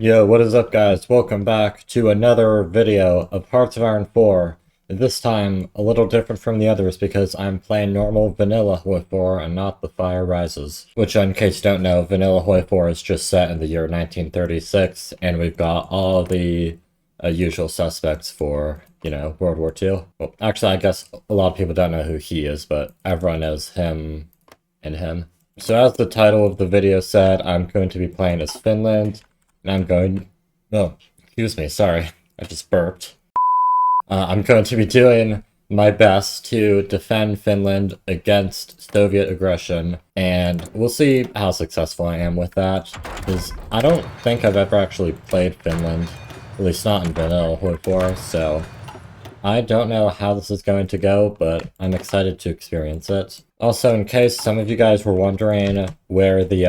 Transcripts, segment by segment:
Yo, what is up guys? Welcome back to another video of Hearts of Iron 4. This time, a little different from the others because I'm playing normal Vanilla Hoi 4 and not the Fire Rises. Which, in case you don't know, Vanilla Hoi 4 is just set in the year 1936, and we've got all the usual suspects for, World War II. Well, actually, I guess a lot of people don't know who he is, but everyone knows him and him. So as the title of the video said, I'm going to be playing as Finland. And I'm going... Oh, excuse me, sorry. I just burped. I'm going to be doing my best to defend Finland against Soviet aggression, and we'll see how successful I am with that, because I don't think I've ever actually played Finland, at least not in Vanilla before, so I don't know how this is going to go, but I'm excited to experience it. Also, in case some of you guys were wondering where the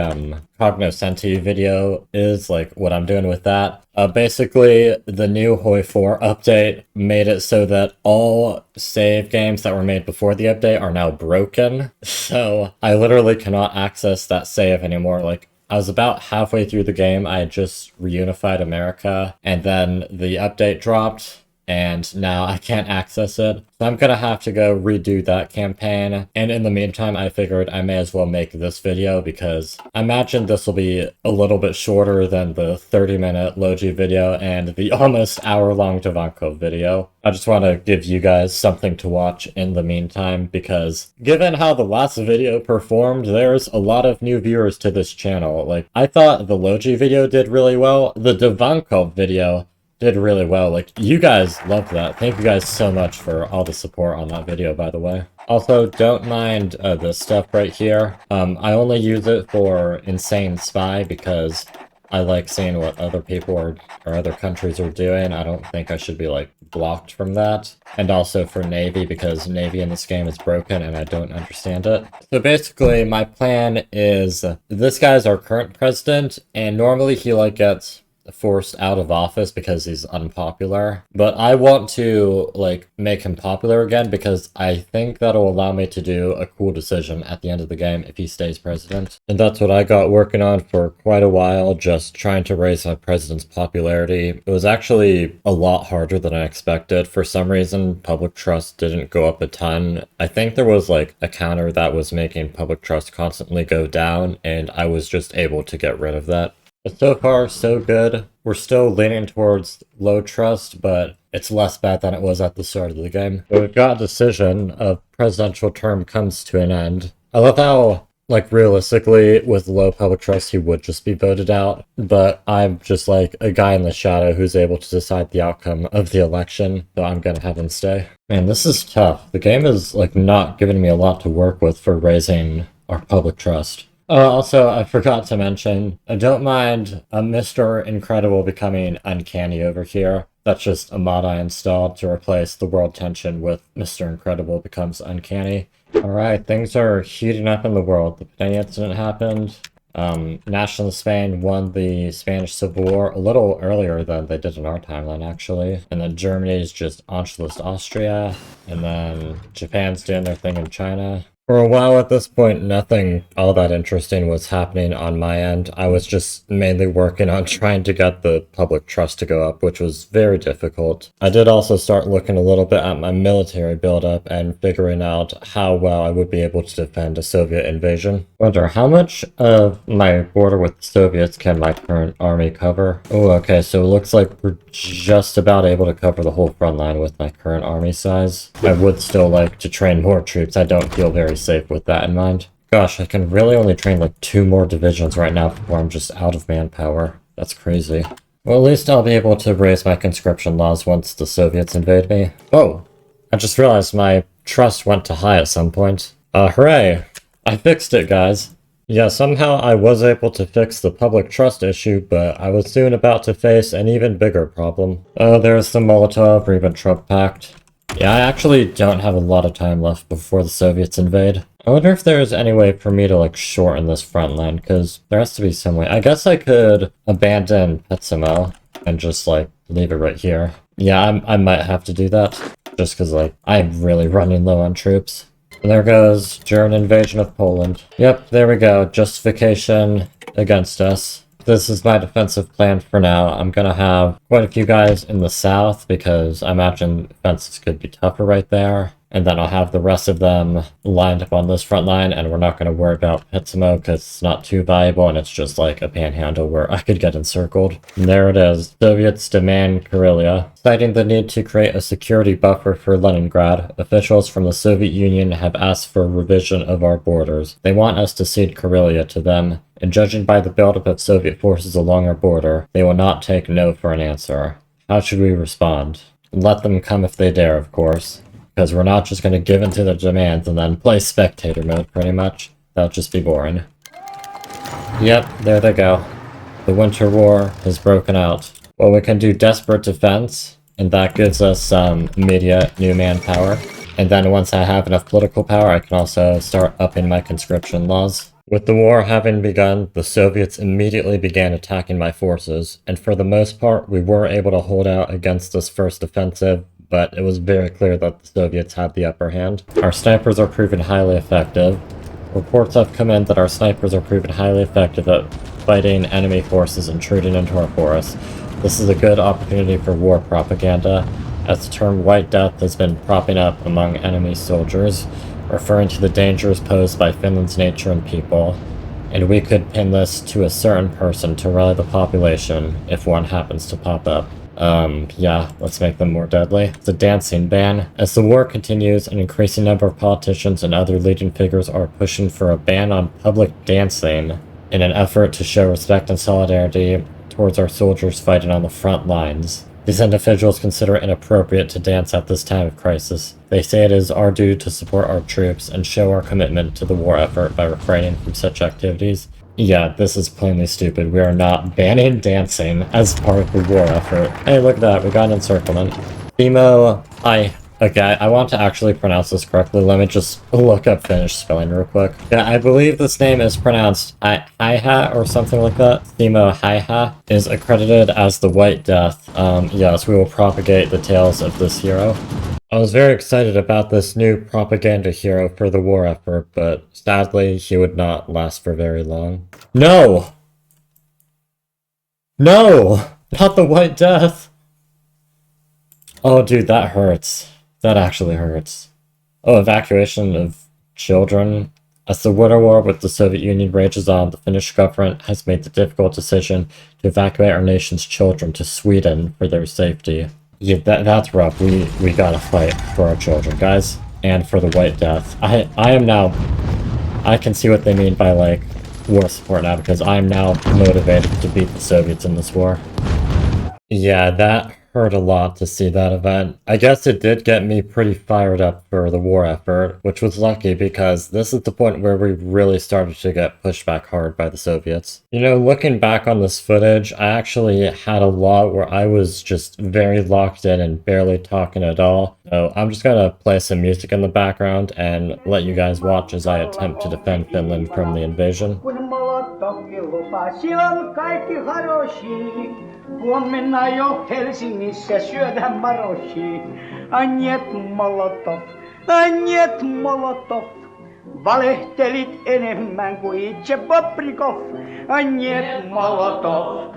Cognoscenti video is, like what I'm doing with that, basically the new Hoi 4 update made it so that all save games that were made before the update are now broken. So I literally cannot access that save anymore. Like, I was about halfway through the game, I had just reunified America, and then the update dropped, and now I can't access it. So I'm gonna have to go redo that campaign. And in the meantime, I figured I may as well make this video because I imagine this will be a little bit shorter than the 30-minute Logi video and the almost hour-long Dovanko video. I just want to give you guys something to watch in the meantime because given how the last video performed, there's a lot of new viewers to this channel. Like, I thought the Logi video did really well. The Dovanko video did really well. Like, you guys loved that. Thank you guys so much for all the support on that video, by the way. Also, don't mind this stuff right here. I only use it for Insane Spy because I like seeing what other people or other countries are doing. I don't think I should be, like, blocked from that. And also for Navy because Navy in this game is broken and I don't understand it. So basically, my plan is this guy's our current president, and normally he, like, gets forced out of office because he's unpopular, but I want to like make him popular again because I think that'll allow me to do a cool decision at the end of the game if he stays president. And that's what I got working on for quite a while, just trying to raise my president's popularity. It was actually a lot harder than I expected. For some reason, public trust didn't go up a ton. I think there was like a counter that was making public trust constantly go down, and I was just able to get rid of that. But so far, so good. We're still leaning towards low trust, but it's less bad than it was at the start of the game. So we've got a decision. A presidential term comes to an end. I love how, like, realistically, with low public trust, he would just be voted out. But I'm just, like, a guy in the shadow who's able to decide the outcome of the election, so I'm gonna have him stay. Man, this is tough. The game is, like, not giving me a lot to work with for raising our public trust. Also, I forgot to mention, I don't mind Mr. Incredible becoming uncanny over here. That's just a mod I installed to replace the world tension with Mr. Incredible becomes uncanny. Alright, things are heating up in the world. The Penny incident happened. Nationalist Spain won the Spanish Civil War a little earlier than they did in our timeline, actually. And then Germany's just Anschluss Austria. And then Japan's doing their thing in China. For a while at this point, nothing all that interesting was happening on my end. I was just mainly working on trying to get the public trust to go up, which was very difficult. I did also start looking a little bit at my military buildup and figuring out how well I would be able to defend a Soviet invasion. Wonder how much of my border with the Soviets can my current army cover? Oh, okay, so it looks like we're just about able to cover the whole front line with my current army size. I would still like to train more troops. I don't feel very safe with that in mind. Gosh, I can really only train like 2 more divisions right now before I'm just out of manpower. That's crazy. Well, at least I'll be able to raise my conscription laws once the Soviets invade me. Oh, I just realized my trust went to high at some point. Hooray! I fixed it, guys. Yeah, somehow I was able to fix the public trust issue, but I was soon about to face an even bigger problem. Oh, there's the Molotov-Ribbentrop Pact. Yeah, I actually don't have a lot of time left before the Soviets invade. I wonder if there's any way for me to, like, shorten this front line, because there has to be some way. I guess I could abandon Petsamo and just, like, leave it right here. Yeah, I might have to do that, just because, like, I'm really running low on troops. And there goes German invasion of Poland. Yep, there we go. Justification against us. This is my defensive plan for now. I'm gonna have quite a few guys in the south because I imagine defenses could be tougher right there. And then I'll have the rest of them lined up on this front line, and we're not going to worry about Pitsamo because it's not too valuable and it's just like a panhandle where I could get encircled. And there it is. Soviets demand Karelia. Citing the need to create a security buffer for Leningrad, officials from the Soviet Union have asked for a revision of our borders. They want us to cede Karelia to them, and judging by the buildup of Soviet forces along our border, they will not take no for an answer. How should we respond? Let them come if they dare, of course. Because we're not just going to give in to their demands and then play spectator mode, pretty much. That'll just be boring. Yep, there they go. The Winter War has broken out. Well, we can do desperate defense, and that gives us some immediate new manpower. And then once I have enough political power, I can also start upping my conscription laws. With the war having begun, the Soviets immediately began attacking my forces, and for the most part, we were able to hold out against this first offensive, but it was very clear that the Soviets had the upper hand. Our snipers are proven highly effective. Reports have come in that our snipers are proven highly effective at fighting enemy forces intruding into our forests. This is a good opportunity for war propaganda, as the term White Death has been propping up among enemy soldiers, referring to the dangers posed by Finland's nature and people, and we could pin this to a certain person to rally the population if one happens to pop up. Yeah, let's make them more deadly. It's a dancing ban. As the war continues, an increasing number of politicians and other leading figures are pushing for a ban on public dancing in an effort to show respect and solidarity towards our soldiers fighting on the front lines. These individuals consider it inappropriate to dance at this time of crisis. They say it is our duty to support our troops and show our commitment to the war effort by refraining from such activities. Yeah, this is plainly stupid. We are not banning dancing as part of the war effort. Hey, look at that. We got an encirclement. Timo, okay, I want to actually pronounce this correctly. Let me just look up Finnish spelling real quick. Yeah, I believe this name is pronounced Haiha or something like that. Timo Haiha is accredited as the White Death. Yes, we will propagate the tales of this hero. I was very excited about this new propaganda hero for the war effort, but sadly, he would not last for very long. No! No! Not the White Death! Oh, dude, that hurts. That actually hurts. Oh, evacuation of children. As the Winter War with the Soviet Union rages on, the Finnish government has made the difficult decision to evacuate our nation's children to Sweden for their safety. Yeah, that's rough. We gotta fight for our children, guys. And for the White Death. I am now... I can see what they mean by, like, war support now, because I am now motivated to beat the Soviets in this war. Yeah, that hurt a lot to see that event. I guess it did get me pretty fired up for the war effort, which was lucky because this is the point where we really started to get pushed back hard by the Soviets. You know, looking back on this footage, I actually had a lot where I was just very locked in and barely talking at all. So I'm just gonna play some music in the background and let you guys watch as I attempt to defend Finland from the invasion. Huomenna jo Helsingissä syödään maroshi. Anjet Molotov. Valehtelit enemmän kuin itse Bobrikov. Anjet Molotov.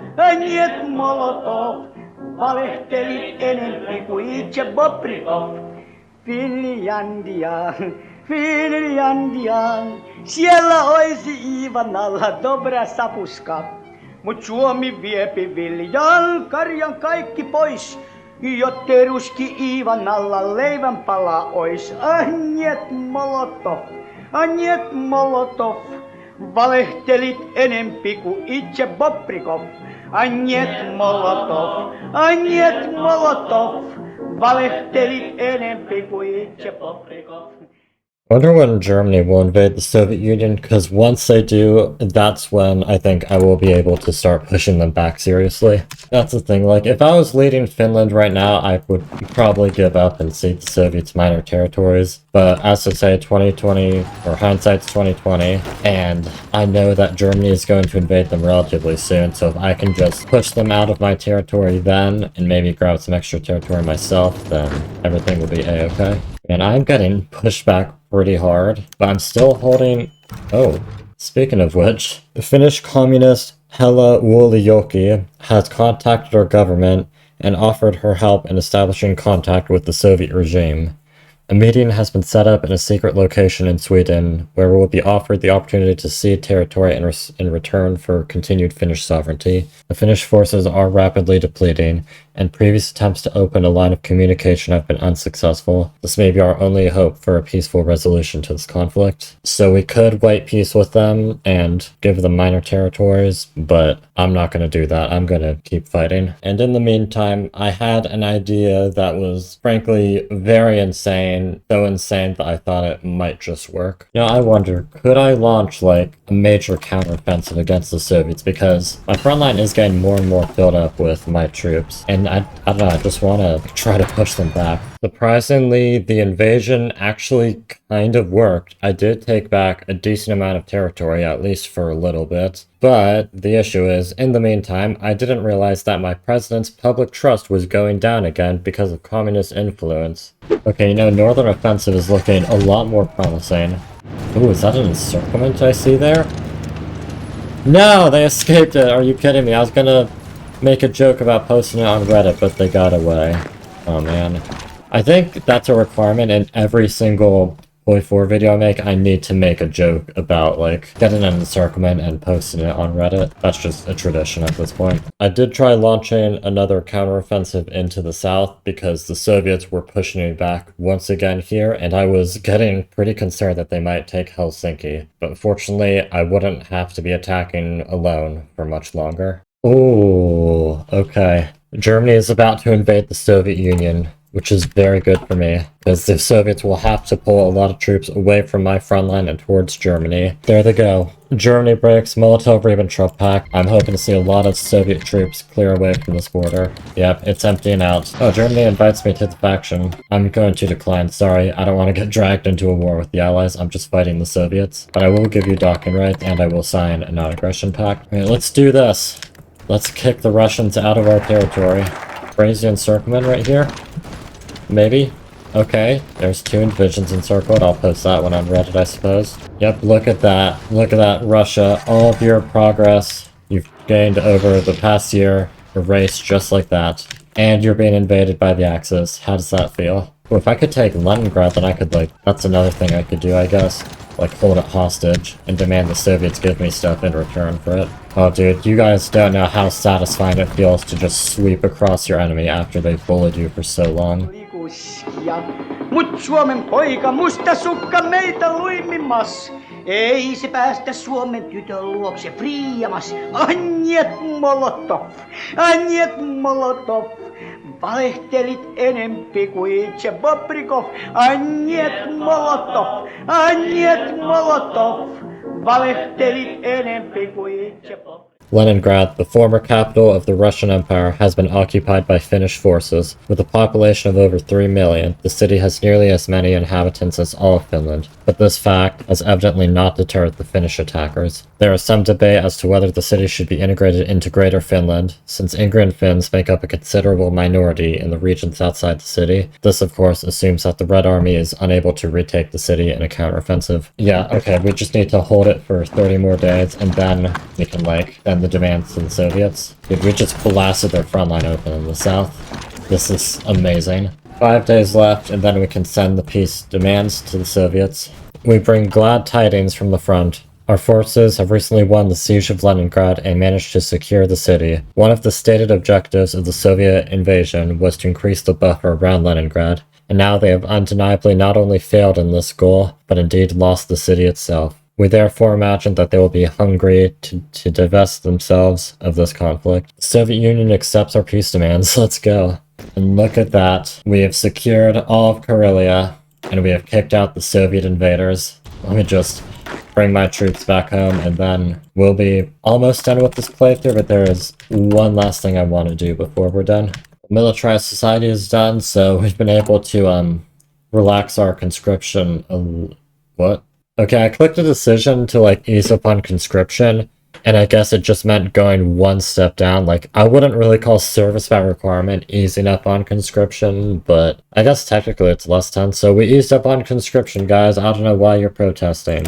Valehtelit enemmän kuin itse Bobrikov. Finlandia. Siellä oisi Ivanalla dobra sapuska. Mut Suomi viepi viljan karjan kaikki pois, jottei ruski Iivan alla leivän pala ois. Anjet Molotov, valehtelit enempi kuin itse Bobrikov. Anjet Molotov, valehtelit enempi kuin itse Bobrikov. I wonder when Germany will invade the Soviet Union, because once they do, that's when I think I will be able to start pushing them back seriously. That's the thing, like, if I was leading Finland right now, I would probably give up and cede the Soviets minor territories. But as to say 2020, or hindsight's 2020, and I know that Germany is going to invade them relatively soon, so if I can just push them out of my territory then, and maybe grab some extra territory myself, then everything will be a-okay. And I'm getting pushed back pretty hard, but I'm still holding... Oh, speaking of which, the Finnish communists Hella Wuliyoki has contacted our government and offered her help in establishing contact with the Soviet regime. A meeting has been set up in a secret location in Sweden, where we will be offered the opportunity to cede territory in return for continued Finnish sovereignty. The Finnish forces are rapidly depleting, and previous attempts to open a line of communication have been unsuccessful. This may be our only hope for a peaceful resolution to this conflict. So we could wait peace with them and give them minor territories, but I'm not going to do that. I'm going to keep fighting. And in the meantime, I had an idea that was frankly very insane, so insane that I thought it might just work. Now I wonder, could I launch like a major counteroffensive against the Soviets, because my front line is getting more and more filled up with my troops, and I don't know, I just want to try to push them back. Surprisingly, the invasion actually kind of worked. I did take back a decent amount of territory, at least for a little bit. But the issue is, in the meantime, I didn't realize that my president's public trust was going down again because of communist influence. Okay, you know, Northern Offensive is looking a lot more promising. Ooh, is that an encirclement I see there? No, they escaped it! Are you kidding me? I was gonna make a joke about posting it on Reddit, but they got away. Oh man. I think that's a requirement in every single Boy 4 video I make. I need to make a joke about, like, getting an encirclement and posting it on Reddit. That's just a tradition at this point. I did try launching another counteroffensive into the south because the Soviets were pushing me back once again here, and I was getting pretty concerned that they might take Helsinki. But fortunately, I wouldn't have to be attacking alone for much longer. Ooh, okay. Germany is about to invade the Soviet Union, which is very good for me, because the Soviets will have to pull a lot of troops away from my front line and towards Germany. There they go. Germany breaks, Molotov-Ribbentrop Pact. I'm hoping to see a lot of Soviet troops clear away from this border. Yep, it's emptying out. Oh, Germany invites me to the faction. I'm going to decline, sorry. I don't want to get dragged into a war with the Allies. I'm just fighting the Soviets. But I will give you docking rights, and I will sign a non-aggression pact. Alright, let's do this. Let's kick the Russians out of our territory. Crazy encirclement right here. Maybe? Okay, there's 2 divisions encircled. I'll post that one on Reddit, I suppose. Yep, look at that. Look at that, Russia. All of your progress you've gained over the past year erased just like that. And you're being invaded by the Axis. How does that feel? Well, if I could take Leningrad, then I could, like, that's another thing I could do, I guess. Like, hold it hostage and demand the Soviets give me stuff in return for it. Oh, dude, you guys don't know how satisfying it feels to just sweep across your enemy after they've bullied you for so long. Mut Suomen poika, musta sukka meitä luimimmas. Ei se päästä Suomen tytön luokse friiamas. Anjet Molotov, Anjet Molotov. Valehtelit enempi kuin itse Bobrikov. Anjet Molotov, Anjet Molotov. Valehtelit enempi kuin itse Bobrikov. Leningrad, the former capital of the Russian Empire, has been occupied by Finnish forces. With a population of over 3 million, the city has nearly as many inhabitants as all of Finland, but this fact has evidently not deterred the Finnish attackers. There is some debate as to whether the city should be integrated into Greater Finland, since Ugrian Finns make up a considerable minority in the regions outside the city. This, of course, assumes that the Red Army is unable to retake the city in a counteroffensive. Yeah, okay, we just need to hold it for 30 more days, and then we can, like, end the demands to the Soviets. Dude, we just blasted their front line open in the south. This is amazing. 5 days left, and then we can send the peace demands to the Soviets. We bring glad tidings from the front. Our forces have recently won the siege of Leningrad and managed to secure the city. One of the stated objectives of the Soviet invasion was to increase the buffer around Leningrad, and now they have undeniably not only failed in this goal, but indeed lost the city itself. We therefore imagine that they will be hungry to divest themselves of this conflict. The Soviet Union accepts our peace demands. Let's go. And look at that. We have secured all of Karelia, and we have kicked out the Soviet invaders. Let me just bring my troops back home, and then we'll be almost done with this playthrough, but there is one last thing I want to do before we're done. Militarized society is done, so we've been able to relax our conscription. What? Okay, I clicked a decision to, like, ease up on conscription, and I guess it just meant going one step down. Like, I wouldn't really call service by requirement easing up on conscription, but I guess technically it's less tense, so we eased up on conscription, guys. I don't know why you're protesting.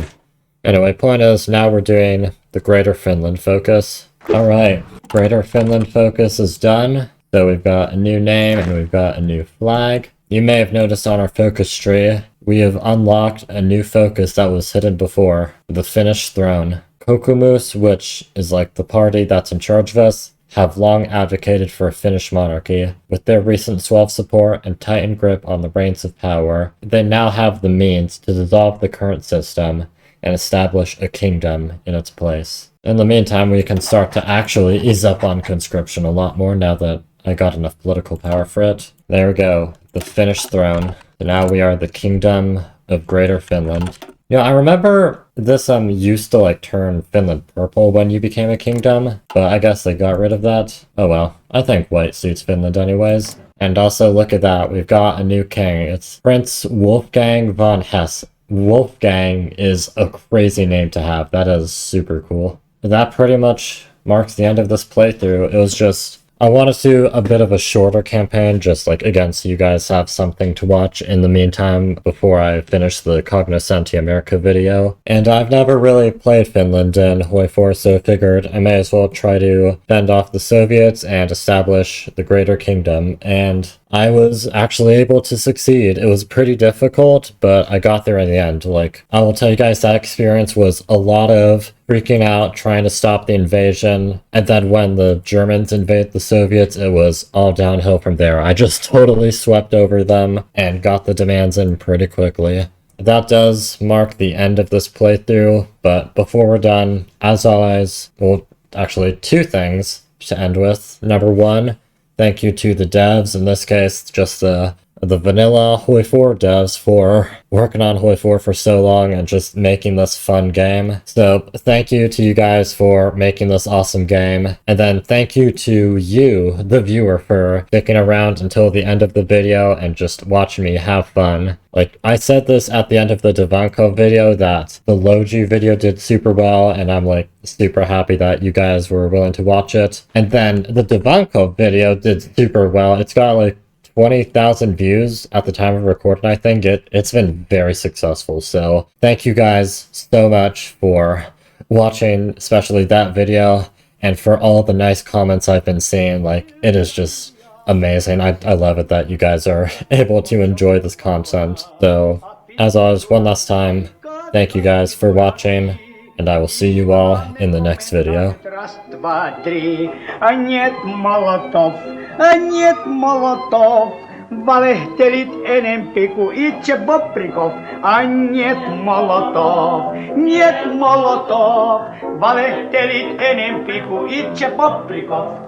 Anyway, point is, now we're doing the Greater Finland focus. Alright, Greater Finland focus is done. So we've got a new name and we've got a new flag. You may have noticed on our focus tree, we have unlocked a new focus that was hidden before, the Finnish throne. Kokoomus, which is like the party that's in charge of us, have long advocated for a Finnish monarchy. With their recent suave support and tightened grip on the reins of power, they now have the means to dissolve the current system and establish a kingdom in its place. In the meantime, we can start to actually ease up on conscription a lot more now that I got enough political power for it. There we go, the Finnish throne. So now we are the Kingdom of Greater Finland. You know, I remember this used to like turn Finland purple when you became a kingdom, but I guess they got rid of that. Oh well, I think white suits Finland anyways. And also look at that, we've got a new king. It's Prince Wolfgang von Hesse. Wolfgang is a crazy name to have. That is super cool. That pretty much marks the end of this playthrough. It was just, I wanted to do a bit of a shorter campaign, just like, again, so you guys have something to watch in the meantime before I finish the Cognoscenti America video. And I've never really played Finland in Hoi 4, so I figured I may as well try to fend off the Soviets and establish the Greater Kingdom. And I was actually able to succeed. It was pretty difficult, but I got there in the end. Like, I will tell you guys, that experience was a lot of freaking out, trying to stop the invasion, and then when the Germans invade the Soviets, it was all downhill from there. I just totally swept over them and got the demands in pretty quickly. That does mark the end of this playthrough, but before we're done, as always, well, actually two things to end with. Number one, thank you to the devs, in this case, just the vanilla Hoi 4 devs for working on Hoi 4 for so long and just making this fun game. So thank you to you guys for making this awesome game. And then thank you to you, the viewer, for sticking around until the end of the video and just watching me have fun. Like, I said this at the end of the Divanko video that the Logi video did super well, and I'm like super happy that you guys were willing to watch it. And then the Divanko video did super well. It's got like 20,000 views at the time of recording. I think it's been very successful. So thank you guys so much for watching, especially that video, and for all the nice comments I've been seeing. Like, it is just amazing. I love it that you guys are able to enjoy this content. So as always, one last time, thank you guys for watching, and I will see you all in the next video. Раз, два, три, а нет молотов, valehtelit enempi kuin itse Bobrikov. Niet molotov, valehtelit enempi kuin itse Bobrikov.